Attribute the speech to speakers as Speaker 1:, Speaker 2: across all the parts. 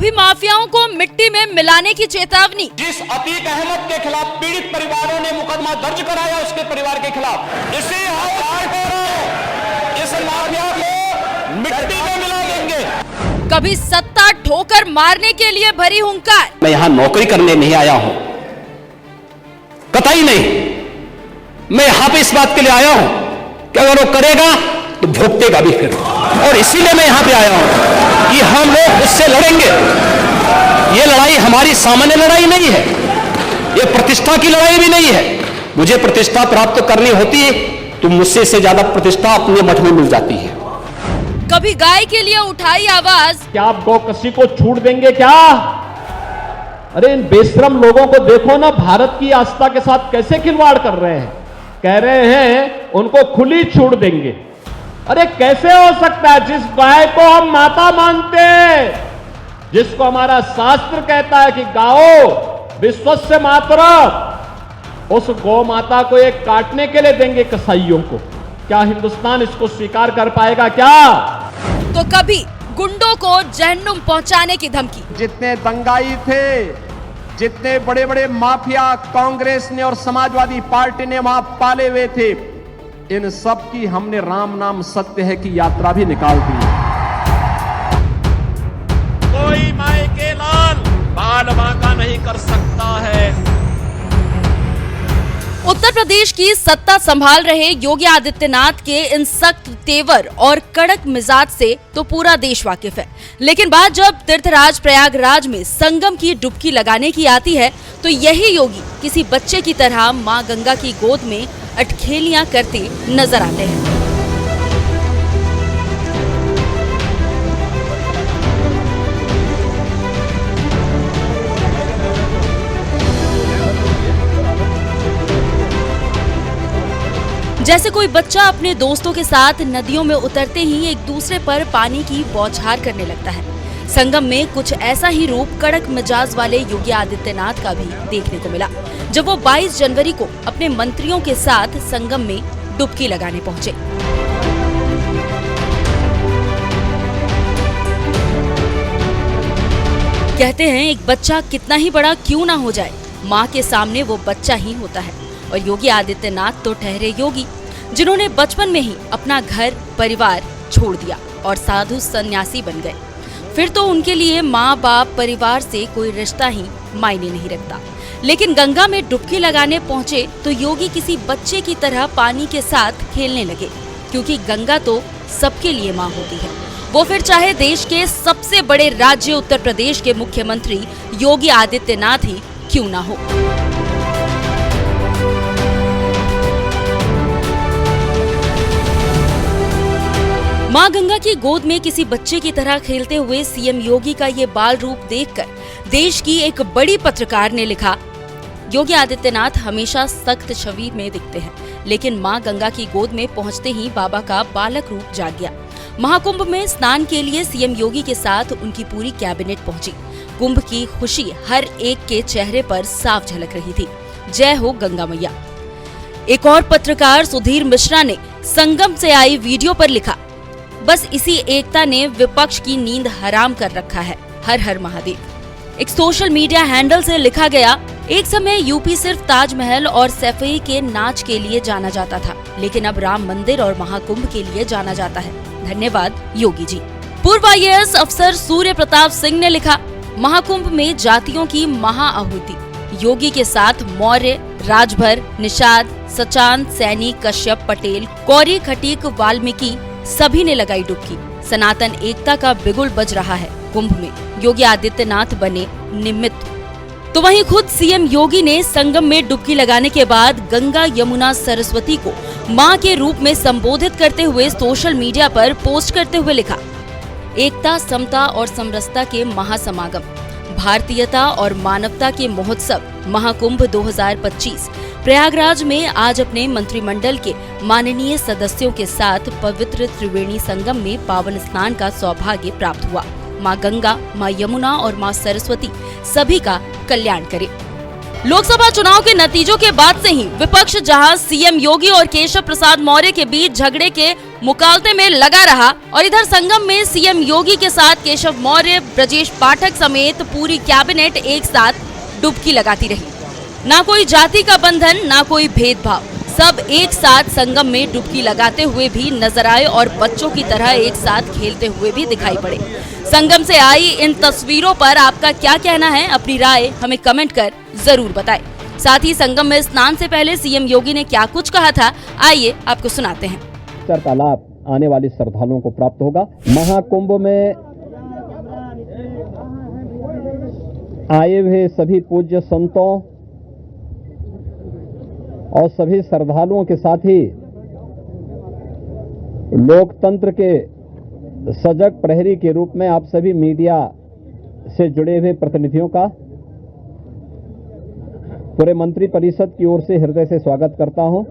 Speaker 1: कभी माफियाओं को मिट्टी में मिलाने की चेतावनी।
Speaker 2: जिस अतीक अहमद के खिलाफ पीड़ित परिवारों ने मुकदमा दर्ज कराया उसके परिवार के खिलाफ, इस माफिया को मिट्टी में मिला देंगे।
Speaker 1: कभी सत्ता ठोकर मारने के लिए भरी हुंकार।
Speaker 3: मैं यहाँ नौकरी करने नहीं आया हूं, कतई नहीं। मैं यहाँ पे इस बात के लिए आया हूं कि अगर वो करेगा तो भुगतेगा भी फिर, और इसीलिए मैं यहाँ पे आया हूं कि हम लोग उससे लड़ेंगे। ये लड़ाई हमारी सामान्य लड़ाई नहीं है, ये प्रतिष्ठा की लड़ाई भी नहीं है। मुझे प्रतिष्ठा प्राप्त करनी होती है तो मुझसे से ज्यादा प्रतिष्ठा अपने मठ में मिल जाती है।
Speaker 1: कभी गाय के लिए उठाई आवाज।
Speaker 4: क्या आप गौकसी को छूट देंगे क्या? अरे इन बेशरम लोगों को देखो ना, भारत की आस्था के साथ कैसे खिलवाड़ कर रहे हैं। कह रहे हैं उनको खुली छूट देंगे। अरे कैसे हो सकता है? जिस गाय को हम माता मानते हैं, जिसको हमारा शास्त्र कहता है कि गाओ विश्वस्य मातरम्, उस गौ माता को एक काटने के लिए देंगे कसाईयों को। क्या हिंदुस्तान इसको स्वीकार कर पाएगा क्या?
Speaker 1: तो कभी गुंडों को जहन्नुम पहुंचाने की धमकी।
Speaker 5: जितने दंगाई थे, जितने बड़े बड़े माफिया कांग्रेस ने और समाजवादी पार्टी ने वहां पाले हुए थे, इन सब की हमने राम नाम सत्य है की यात्रा भी निकाल दी।
Speaker 6: कोई माए के लाल बाल बांका नहीं कर सकता है।
Speaker 1: उत्तर प्रदेश की सत्ता संभाल रहे योगी आदित्यनाथ के इन सख्त तेवर और कड़क मिजाज से तो पूरा देश वाकिफ है, लेकिन बात जब तीर्थराज प्रयागराज में संगम की डुबकी लगाने की आती है तो यही योगी किसी बच्चे की तरह मां गंगा की गोद में अटखेलियां करते नजर आते हैं। जैसे कोई बच्चा अपने दोस्तों के साथ नदियों में उतरते ही एक दूसरे पर पानी की बौछार करने लगता है। संगम में कुछ ऐसा ही रूप कड़क मिजाज वाले योगी आदित्यनाथ का भी देखने को मिला जब वो 22 जनवरी को अपने मंत्रियों के साथ संगम में डुबकी लगाने पहुंचे। कहते हैं एक बच्चा कितना ही बड़ा क्यों ना हो जाए, माँ के सामने वो बच्चा ही होता है। और योगी आदित्यनाथ तो ठहरे योगी जिन्होंने बचपन में ही अपना घर परिवार छोड़ दिया और साधु सन्यासी बन गए। फिर तो उनके लिए माँ बाप परिवार से कोई रिश्ता ही मायने नहीं रखता। लेकिन गंगा में डुबकी लगाने पहुंचे तो योगी किसी बच्चे की तरह पानी के साथ खेलने लगे, क्योंकि गंगा तो सबके लिए माँ होती है। वो फिर चाहे देश के सबसे बड़े राज्य उत्तर प्रदेश के मुख्यमंत्री योगी आदित्यनाथ ही क्यों ना हो। मां गंगा की गोद में किसी बच्चे की तरह खेलते हुए सीएम योगी का ये बाल रूप देखकर देश की एक बड़ी पत्रकार ने लिखा, योगी आदित्यनाथ हमेशा सख्त छवि में दिखते हैं, लेकिन मां गंगा की गोद में पहुंचते ही बाबा का बालक रूप जाग गया। महाकुंभ में स्नान के लिए सीएम योगी के साथ उनकी पूरी कैबिनेट पहुंची। कुंभ की खुशी हर एक के चेहरे पर साफ झलक रही थी। जय हो गंगा मैया। एक और पत्रकार सुधीर मिश्रा ने संगम से आई वीडियो पर लिखा, बस इसी एकता ने विपक्ष की नींद हराम कर रखा है, हर हर महादेव। एक सोशल मीडिया हैंडल से लिखा गया, एक समय यूपी सिर्फ ताजमहल और सैफई के नाच के लिए जाना जाता था, लेकिन अब राम मंदिर और महाकुंभ के लिए जाना जाता है। धन्यवाद योगी जी। पूर्व IAS अफसर सूर्य प्रताप सिंह ने लिखा, महाकुंभ में जातियों की महाआहुति। योगी के साथ मौर्य, राजभर, निषाद, सचान, सैनी, कश्यप, पटेल, कौरी, खटीक, वाल्मीकि सभी ने लगाई डुबकी। सनातन एकता का बिगुल बज रहा है कुंभ में। योगी आदित्यनाथ बने निमित्त। तो वहीं खुद सीएम योगी ने संगम में डुबकी लगाने के बाद गंगा, यमुना, सरस्वती को मां के रूप में संबोधित करते हुए सोशल मीडिया पर पोस्ट करते हुए लिखा, एकता, समता और समरसता के महासमागम, भारतीयता और मानवता के महोत्सव महाकुंभ 2025 प्रयागराज में आज अपने मंत्रिमंडल के माननीय सदस्यों के साथ पवित्र त्रिवेणी संगम में पावन स्नान का सौभाग्य प्राप्त हुआ। मां गंगा, मां यमुना और मां सरस्वती सभी का कल्याण करे। लोकसभा चुनाव के नतीजों के बाद से ही विपक्ष जहां सीएम योगी और केशव प्रसाद मौर्य के बीच झगड़े के मुकाबले में लगा रहा और इधर संगम में सीएम योगी के साथ केशव मौर्य, ब्रजेश पाठक समेत पूरी कैबिनेट एक साथ डुबकी लगाती रही। ना कोई जाति का बंधन, ना कोई भेदभाव, सब एक साथ संगम में डुबकी लगाते हुए भी नजर आए और बच्चों की तरह एक साथ खेलते हुए भी दिखाई पड़े। संगम से आई इन तस्वीरों पर आपका क्या कहना है? अपनी राय हमें कमेंट कर जरूर बताएं। साथ ही संगम में स्नान से पहले सीएम योगी ने क्या कुछ कहा था, आइए आपको सुनाते हैं।
Speaker 4: का लाभ आने वाले श्रद्धालुओं को प्राप्त होगा। महाकुंभ में आए हुए सभी पूज्य संतों और सभी श्रद्धालुओं के साथ ही लोकतंत्र के सजग प्रहरी के रूप में आप सभी मीडिया से जुड़े हुए प्रतिनिधियों का पूरे मंत्री परिषद की ओर से हृदय से स्वागत करता हूं।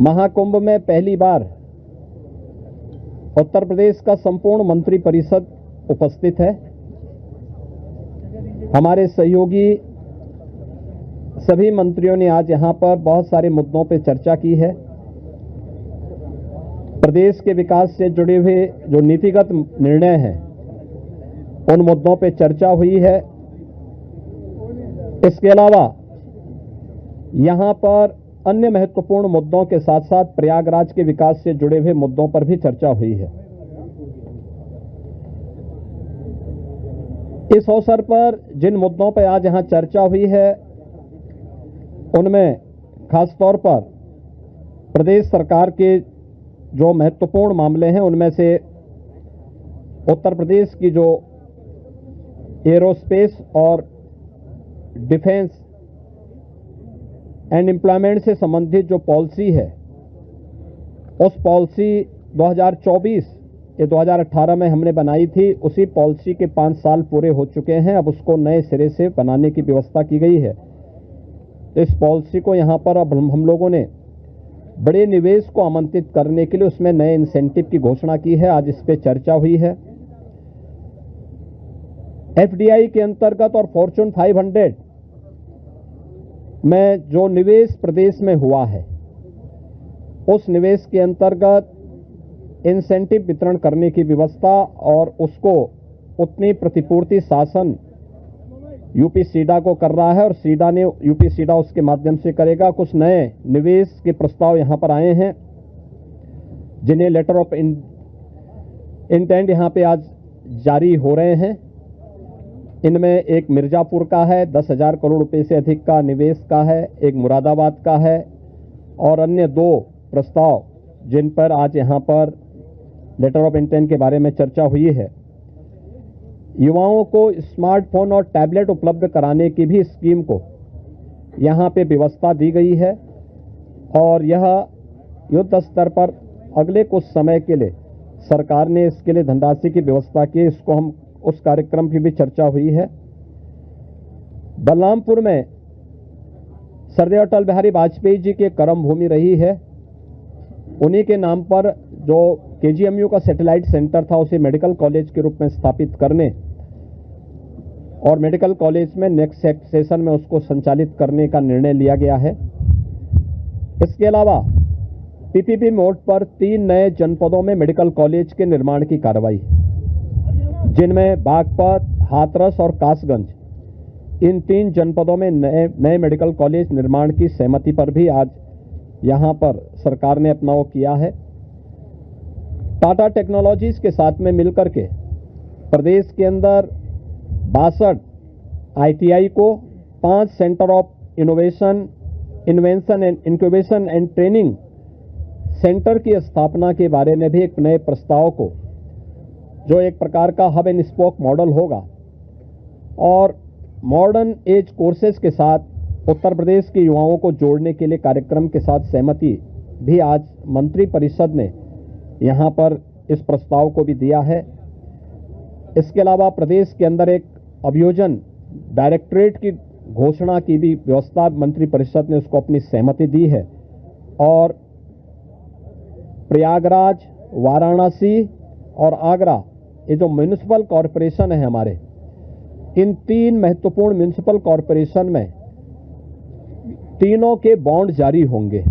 Speaker 4: महाकुंभ में पहली बार उत्तर प्रदेश का संपूर्ण मंत्री परिषद उपस्थित है। हमारे सहयोगी सभी मंत्रियों ने आज यहां पर बहुत सारे मुद्दों पर चर्चा की है। प्रदेश के विकास से जुड़े हुए जो नीतिगत निर्णय हैं उन मुद्दों पर चर्चा हुई है। इसके अलावा यहां पर अन्य महत्वपूर्ण मुद्दों के साथ साथ प्रयागराज के विकास से जुड़े हुए मुद्दों पर भी चर्चा हुई है। इस अवसर पर जिन मुद्दों पर आज यहां चर्चा हुई है उनमें खासतौर पर प्रदेश सरकार के जो महत्वपूर्ण मामले हैं उनमें से उत्तर प्रदेश की जो एरोस्पेस और डिफेंस एंड एम्प्लॉयमेंट से संबंधित जो पॉलिसी है उस पॉलिसी 2024 ये 2018 में हमने बनाई थी, उसी पॉलिसी के 5 साल पूरे हो चुके हैं। अब उसको नए सिरे से बनाने की व्यवस्था की गई है। तो इस पॉलिसी को यहाँ पर अब हम लोगों ने बड़े निवेश को आमंत्रित करने के लिए उसमें नए इंसेंटिव की घोषणा की है। आज इस पे चर्चा हुई है। एफडीआई के अंतर्गत और फॉर्च्यून 500 में जो निवेश प्रदेश में हुआ है उस निवेश के अंतर्गत इंसेंटिव वितरण करने की व्यवस्था और उसको उतनी प्रतिपूर्ति शासन यूपी सीडा को कर रहा है और सीडा ने यूपी सीडा उसके माध्यम से करेगा। कुछ नए निवेश के प्रस्ताव यहां पर आए हैं जिन्हें लेटर ऑफ इंटेंट यहां पे आज जारी हो रहे हैं। इनमें एक मिर्जापुर का है, 10,000 करोड़ रुपए से अधिक का निवेश का है, एक मुरादाबाद का है और अन्य 2 प्रस्ताव जिन पर आज यहां पर लेटर ऑफ इंटेंट के बारे में चर्चा हुई है। युवाओं को स्मार्टफोन और टैबलेट उपलब्ध कराने की भी स्कीम को यहाँ पे व्यवस्था दी गई है और यह युद्ध स्तर पर अगले कुछ समय के लिए सरकार ने इसके लिए धनराशि की व्यवस्था की। इसको हम उस कार्यक्रम की भी चर्चा हुई है। बलरामपुर में सरदार अटल बिहारी वाजपेयी जी की कर्म भूमि रही है। उन्हीं के नाम पर जो केजीएमयू का सैटेलाइट सेंटर था उसे मेडिकल कॉलेज के रूप में स्थापित करने और मेडिकल कॉलेज में नेक्स्ट सेशन में उसको संचालित करने का निर्णय लिया गया है। इसके अलावा पीपीपी मोड पर 3 नए जनपदों में मेडिकल कॉलेज के निर्माण की कार्रवाई जिनमें बागपत, हाथरस और कासगंज इन 3 जनपदों में नए मेडिकल कॉलेज निर्माण की सहमति पर भी आज यहां पर सरकार ने अपना वो किया है। टाटा टेक्नोलॉजीज के साथ में मिलकर के प्रदेश के अंदर 62 आईटीआई को 5 centre of innovation, invention and incubation and training centre की स्थापना के बारे में भी एक नए प्रस्ताव को जो एक प्रकार का हब एंड स्पोक मॉडल होगा और मॉडर्न एज कोर्सेज के साथ उत्तर प्रदेश के युवाओं को जोड़ने के लिए कार्यक्रम के साथ सहमति भी आज मंत्री परिषद ने यहाँ पर इस प्रस्ताव को भी दिया है। इसके अलावा प्रदेश के अंदर एक अभियोजन डायरेक्टरेट की घोषणा की भी व्यवस्था मंत्री परिषद ने उसको अपनी सहमति दी है और प्रयागराज, वाराणसी और आगरा ये जो म्यूनिसिपल कॉरपोरेशन है हमारे, इन 3 महत्वपूर्ण म्युनिसिपल कॉरपोरेशन में तीनों के बॉन्ड जारी होंगे।